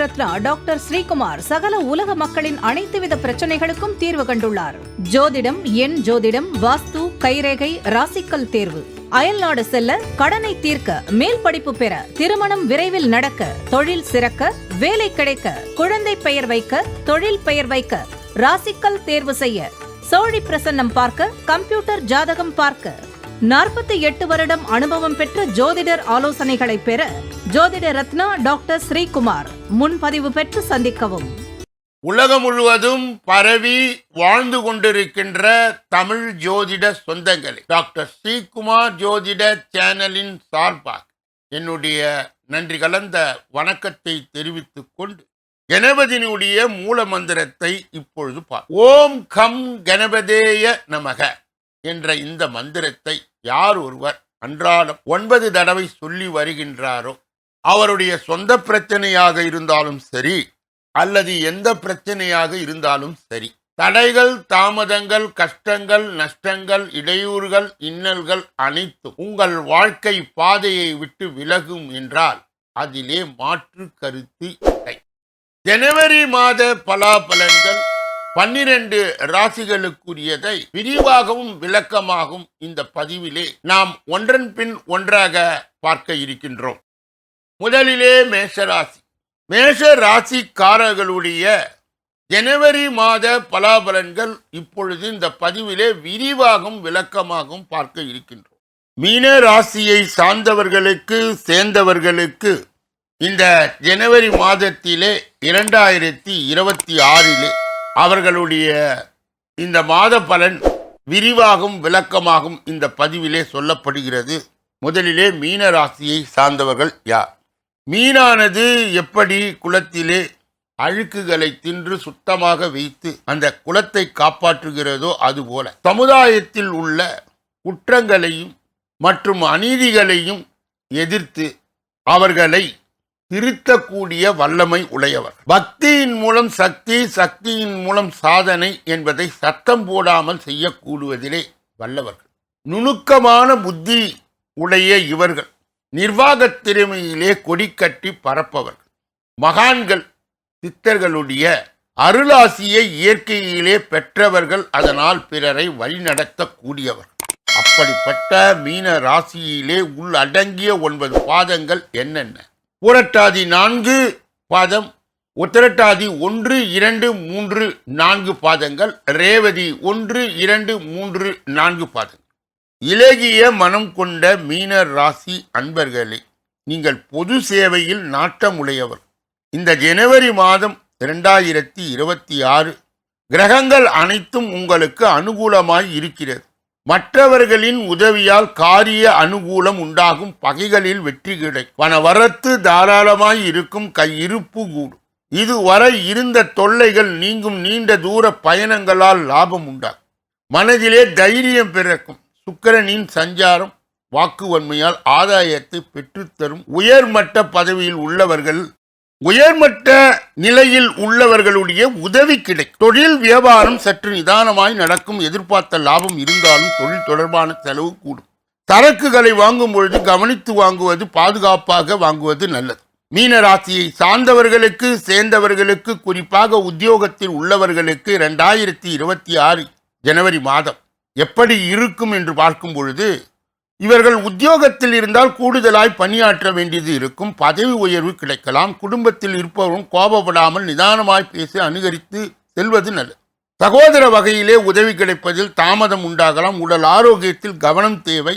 Ratna doctor Sreekumar சகல உலக மக்களின் அனைத்து வித பிரச்சனைகளுக்கும் தீர்வு கண்டுள்ளார். ஜோதிடம், எண் ஜோதிடம், வாஸ்து, கைரேகை, ராசிக்கல் தேர்வு, அயல்நாடு செல்ல, கடனை தீர்க்க, மேல் படிப்பு பெற, திருமணம் விரைவில் நடக்க, தொழில் சிறக்க, வேலை கிடைக்க, குழந்தை பெயர் வைக்க, தொழில் பெயர் வைக்க, ராசிக்கல் தேர்வு செய்ய, சோழி பிரசன்னம் பார்க்க, கம்ப்யூட்டர் ஜாதகம் பார்க்க, 48 வருடம் அனுபவம் பெற்ற ஜோதிடர் ஆலோசனைகளை பெற ஜோதிட ரத்னா டாக்டர் ஸ்ரீகுமார் முன்பதிவு பெற்று சந்திக்கவும். உலகம் முழுவதும் பரவி வாழ்ந்து கொண்டிருக்கின்ற தமிழ் ஜோதிட சொந்தங்களே, டாக்டர் ஸ்ரீகுமார் ஜோதிட சேனலின் சார்பாக என்னுடைய நன்றி கலந்த வணக்கத்தை தெரிவித்துக் கொண்டு கணபதியினுடைய மூல மந்திரத்தை இப்பொழுது ஓம் கம் கணபதேய நமக என்ற இந்த மந்திரத்தை யார் ஒருவர் அன்றாடம் 9 தடவை சொல்லி வருகின்றாரோ, அவருடைய சொந்த பிரச்சனையாக இருந்தாலும் சரி அல்லது எந்த பிரச்சனையாக இருந்தாலும் சரி, தடைகள், தாமதங்கள், கஷ்டங்கள், நஷ்டங்கள், இடையூறுகள், இன்னல்கள் அனைத்தும் உங்கள் வாழ்க்கை பாதையை விட்டு விலகும் என்றால் அதிலே மாற்று கருத்து இல்லை. ஜனவரி மாத பலாபலன்கள் 12 ராசிகளுக்குரியதை விரிவாகவும் விளக்கமாகவும் இந்த பதிவிலே நாம் ஒன்றன் பின் ஒன்றாக பார்க்க இருக்கின்றோம். முதலிலே மேஷராசி. மேஷ ராசிக்காரர்களுடைய ஜனவரி மாத பலாபலன்கள் இப்பொழுது இந்த பதிவிலே விரிவாகவும் விளக்கமாகவும் பார்க்க இருக்கின்றோம். மீன ராசியை சார்ந்தவர்களுக்கு சேர்ந்தவர்களுக்கு இந்த ஜனவரி மாதத்திலே 2026 அவர்களுடைய இந்த மாத பலன் விரிவாகவும் விளக்கமாகவும் இந்த பதிவிலே சொல்லப்படுகிறது. முதலிலே மீன ராசியை சார்ந்தவர்கள் யார்? மீனானது எப்படி குளத்திலே அழுக்குகளை தின்று சுத்தமாக வைத்து அந்த குளத்தை காப்பாற்றுகிறதோ அதுபோல சமுதாயத்தில் உள்ள குற்றங்களையும் மற்றும் அநீதிகளையும் எதிர்த்து அவர்களை திருத்தக்கூடிய வல்லமை உடையவர். பக்தியின் மூலம் சக்தி, சக்தியின் மூலம் சாதனை என்பதை சத்தம் போடாமல் செய்யக்கூடுவதிலே வல்லவர்கள். நுணுக்கமான புத்தி உடைய இவர்கள் நிர்வாகத் திறமையிலே கொடி கட்டி பரப்பவர்கள். மகான்கள், சித்தர்களுடைய அருளாசியை இயற்கையிலே பெற்றவர்கள். அதனால் பிறரை வழிநடத்தக்கூடியவர்கள். அப்படிப்பட்ட மீன ராசியிலே உள்ளடங்கிய 9 பாதங்கள் என்னென்ன? புரட்டாதி 4 பாதம், உத்திரட்டாதி 1, 2, 3, 4 பாதங்கள், ரேவதி 1, 2, 3, 4 பாதங்கள். இலகிய மனம் கொண்ட மீன ராசி அன்பர்களே, நீங்கள் பொது சேவையில் நாட்டமுடையவர். இந்த ஜனவரி மாதம் 2026 கிரகங்கள் அனைத்தும் உங்களுக்கு அனுகூலமாய் இருக்கிறது. மற்றவர்களின் உதவியால் காரிய அனுகூலம் உண்டாகும். பகைகளில் வெற்றி கிடைக்கும். பணவரத்து தாராளமாய் இருக்கும். கையிருப்பு கூடும். இதுவரை இருந்த தொல்லைகள் நீங்கும். நீண்ட தூர பயணங்களால் லாபம் உண்டாகும். மனதிலே தைரியம் பிறக்கும். சுக்கிரனின் சஞ்சாரம் வாக்குவன்மையால் ஆதாயத்தை பெற்றுத்தரும். உயர்மட்ட பதவியில் உள்ளவர்கள், உயர்மட்ட நிலையில் உள்ளவர்களுடைய உதவி கிடைக்கும். தொழில் வியாபாரம் சற்று நிதானமாய் நடக்கும். எதிர்பார்த்த லாபம் இருந்தாலும் தொழில் தொடர்பான செலவு கூடும். சரக்குகளை வாங்கும் பொழுது கவனித்து வாங்குவது, பாதுகாப்பாக வாங்குவது நல்லது. மீன ராசியை சார்ந்தவர்களுக்கு சேர்ந்தவர்களுக்கு, குறிப்பாக உத்தியோகத்தில் உள்ளவர்களுக்கு 2026 ஜனவரி மாதம் எப்படி இருக்கும் என்று பார்க்கும் பொழுது, இவர்கள் உத்தியோகத்தில் இருந்தால் கூடுதலாய் பணியாற்ற வேண்டியது இருக்கும். பதவி உயர்வு கிடைக்கலாம். குடும்பத்தில் இருப்பவரும் கோபப்படாமல் நிதானமாய் பேசி அனுகரித்து செல்வது நல்லது. சகோதர வகையிலே உதவி கிடைப்பதில் தாமதம் உண்டாகலாம். உடல் ஆரோக்கியத்தில் கவனம் தேவை.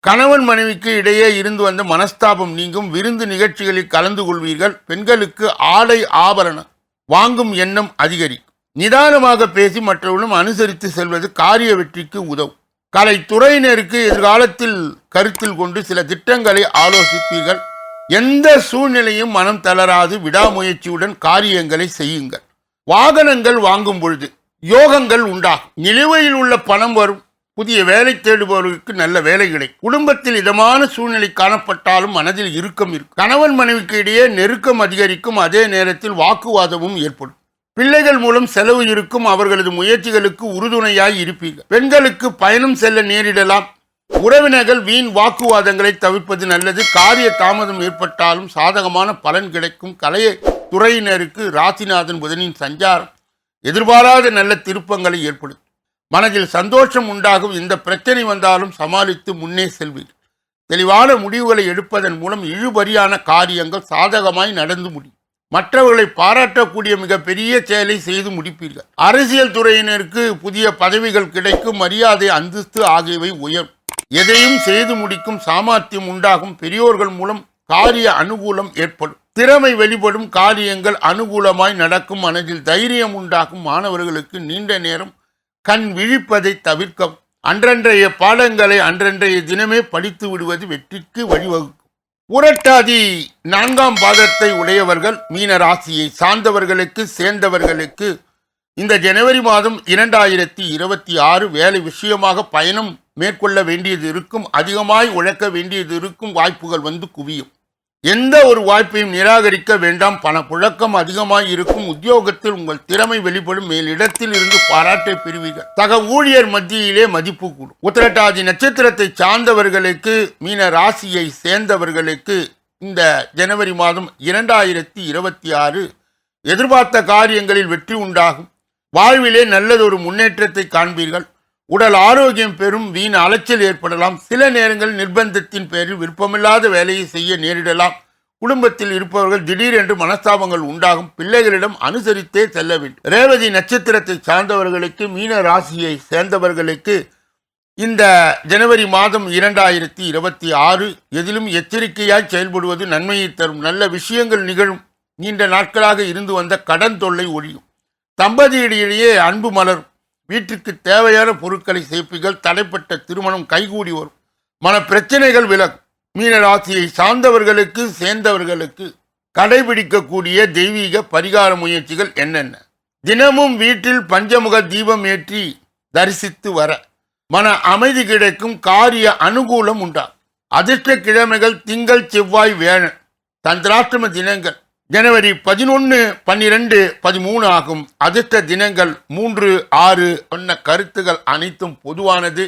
கணவன் மனைவிக்கு இடையே இருந்து வந்த மனஸ்தாபம் நீங்கும். விருந்து நிகழ்ச்சிகளில் கலந்து கொள்வீர்கள். பெண்களுக்கு ஆடை ஆபரணம் வாங்கும் எண்ணம் அதிகரிக்கும். நிதானமாக பேசி மற்றவர்களும் அனுசரித்து செல்வது காரிய வெற்றிக்கு உதவும். கலைத்துறையினருக்கு எதிர்காலத்தில் கருத்தில் கொண்டு சில திட்டங்களை ஆலோசிப்பீர்கள். எந்த சூழ்நிலையும் மனம் தளராது விடாமுயற்சியுடன் காரியங்களை செய்யுங்கள். வாகனங்கள் வாங்கும் பொழுது யோகங்கள் உண்டாகும். நிலுவையில் உள்ள பணம் வரும். புதிய வேலை தேடுபவர்களுக்கு நல்ல வேலை கிடைக்கும். குடும்பத்தில் இதமான சூழ்நிலை காணப்பட்டாலும் மனதில் இறுக்கம் இருக்கும். கணவன் மனைவிக்கு இடையே நெருக்கம் அதிகரிக்கும். அதே நேரத்தில் வாக்குவாதமும் ஏற்படும். பிள்ளைகள் மூலம் செலவு இருக்கும். அவர்களது முயற்சிகளுக்கு உறுதுணையாய் இருப்பீர்கள். பெண்களுக்கு பயணம் செல்ல நேரிடலாம். உறவினர்கள் வீண் வாக்குவாதங்களை தவிர்ப்பது நல்லது. காரிய தாமதம் ஏற்பட்டாலும் சாதகமான பலன் கிடைக்கும். கலையை துறையினருக்கு ராசிநாதன் புதனின் சஞ்சாரம் எதிர்பாராத நல்ல திருப்பங்களை ஏற்படுத்தும். மனதில் சந்தோஷம் உண்டாகும். இந்த பிரச்சனை வந்தாலும் சமாளித்து முன்னே செல்வீர்கள். தெளிவான முடிவுகளை எடுப்பதன் மூலம் இழுபறியான காரியங்கள் சாதகமாய் நடந்து முடியும். மற்றவர்களை பாராட்டக்கூடிய மிகப்பெரிய செயலை செய்து முடிப்பீர்கள். அரசியல் துறையினருக்கு புதிய பதவிகள் கிடைக்கும். மரியாதை, அந்தஸ்து ஆகியவை உயரும். எதையும் செய்து முடிக்கும் சாமர்த்தியம் உண்டாகும். பெரியோர்கள் மூலம் காரிய அனுகூலம் ஏற்படும். திறமை வெளிப்படும். காரியங்கள் அனுகூலமாய் நடக்கும். மனதில் தைரியம் உண்டாகும். மாணவர்களுக்கு நீண்ட நேரம் கண் விழிப்பதை தவிர்க்கவும். அன்றன்றைய பாடங்களை அன்றன்றைய தினமே படித்து விடுவது வெற்றிக்கு வழிவகுக்கும். புரட்டாதி 4ஆம் பாதத்தை உடையவர்கள் மீன ராசியை சார்ந்தவர்களுக்கு சேர்ந்தவர்களுக்கு இந்த ஜனவரி மாதம் 2026 வேலை விஷயமாக பயணம் மேற்கொள்ள வேண்டியது இருக்கும். அதிகமாய் உழைக்க வேண்டியது இருக்கும். வாய்ப்புகள் வந்து குவியும். எந்த ஒரு வாய்ப்பையும் நிராகரிக்க வேண்டாம். பணப்புழக்கம் அதிகமாய் இருக்கும். உத்தியோகத்தில் உங்கள் திறமை வெளிப்படும். மேலிடத்தில் இருந்து பாராட்டை பெறுவீர்கள். சக ஊழியர் மத்தியிலே மதிப்பு கூடும். உத்திரட்டாதி நட்சத்திரத்தை சார்ந்தவர்களுக்கு மீன ராசியை சேர்ந்தவர்களுக்கு இந்த ஜனவரி மாதம் 2026 எதிர்பார்த்த காரியங்களில் வெற்றி உண்டாகும். வாழ்விலே நல்லதொரு முன்னேற்றத்தை காண்பீர்கள். உடல் ஆரோக்கியம் பெறும். வீண் அலைச்சல் ஏற்படலாம். சில நேரங்கள் நிர்பந்தத்தின் பேரில் விருப்பமில்லாத வேலையை செய்ய நேரிடலாம். குடும்பத்தில் இருப்பவர்கள் திடீரென்று மனஸ்தாபங்கள் உண்டாகும். பிள்ளைகளிடம் அனுசரித்தே செல்ல வேண்டும். ரேவதி நட்சத்திரத்தை சார்ந்தவர்களுக்கு மீன ராசியை சேர்ந்தவர்களுக்கு இந்த ஜனவரி மாதம் 2026 எதிலும் எச்சரிக்கையாய் செயல்படுவது நன்மையை தரும். நல்ல விஷயங்கள் நிகழும். நீண்ட நாட்களாக இருந்து வந்த கடன் தொல்லை ஒழியும். தம்பதியிடையே அன்பு மலரும். வீட்டிற்கு தேவையான பொருட்களை சேர்ப்பீர்கள். தடைப்பட்ட திருமணம் கைகூடி வரும். மன பிரச்சனைகள் விலகும். மீன ராசியை சார்ந்தவர்களுக்கு சேர்ந்தவர்களுக்கு கடைபிடிக்கக்கூடிய தெய்வீக பரிகார முயற்சிகள் என்னென்ன? தினமும் வீட்டில் பஞ்சமுக தீபம் ஏற்றி தரிசித்து வர மன அமைதி கிடைக்கும். காரிய அனுகூலம் உண்டாகும். அதிர்ஷ்ட கிழமைகள் திங்கள், செவ்வாய், வியாழன். சந்திராஷ்டம தினங்கள் ஜனவரி 11, 12, 13 ஆகும். அதிர்ஷ்ட தினங்கள் 3, 6. சொன்ன கருத்துகள் அனைத்தும் பொதுவானது.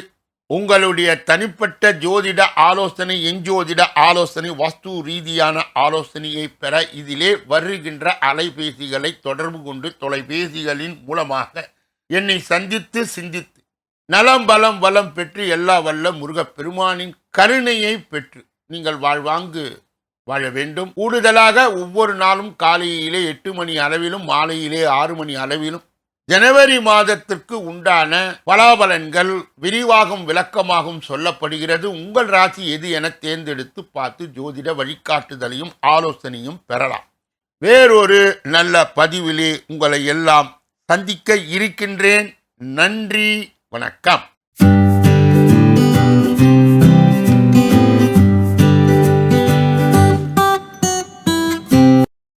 உங்களுடைய தனிப்பட்ட ஜோதிட ஆலோசனை, எஞ்சோதிட ஆலோசனை, வாஸ்து ரீதியான ஆலோசனையை பெற இதிலே வருகின்ற அலைபேசிகளை தொடர்பு கொண்டு தொலைபேசிகளின் மூலமாக என்னை சந்தித்து சிந்தித்து நலம் பலம் வளம் பெற்று எல்லா வல்ல முருகப்பெருமானின் கருணையை பெற்று நீங்கள் வாழ்வாங்கு வாழ வேண்டும். கூடுதலாக ஒவ்வொரு நாளும் காலையிலே 8 மணி அளவிலும் மாலையிலே 6 மணி அளவிலும் ஜனவரி மாதத்திற்கு உண்டான பலாபலன்கள் விரிவாகவும் விளக்கமாகவும் சொல்லப்படுகிறது. உங்கள் ராசி எது என தேர்ந்தெடுத்து பார்த்து ஜோதிட வழிகாட்டுதலையும் ஆலோசனையும் பெறலாம். வேறொரு நல்ல பதிவிலே உங்களை எல்லாம் சந்திக்க இருக்கின்றேன். நன்றி, வணக்கம்.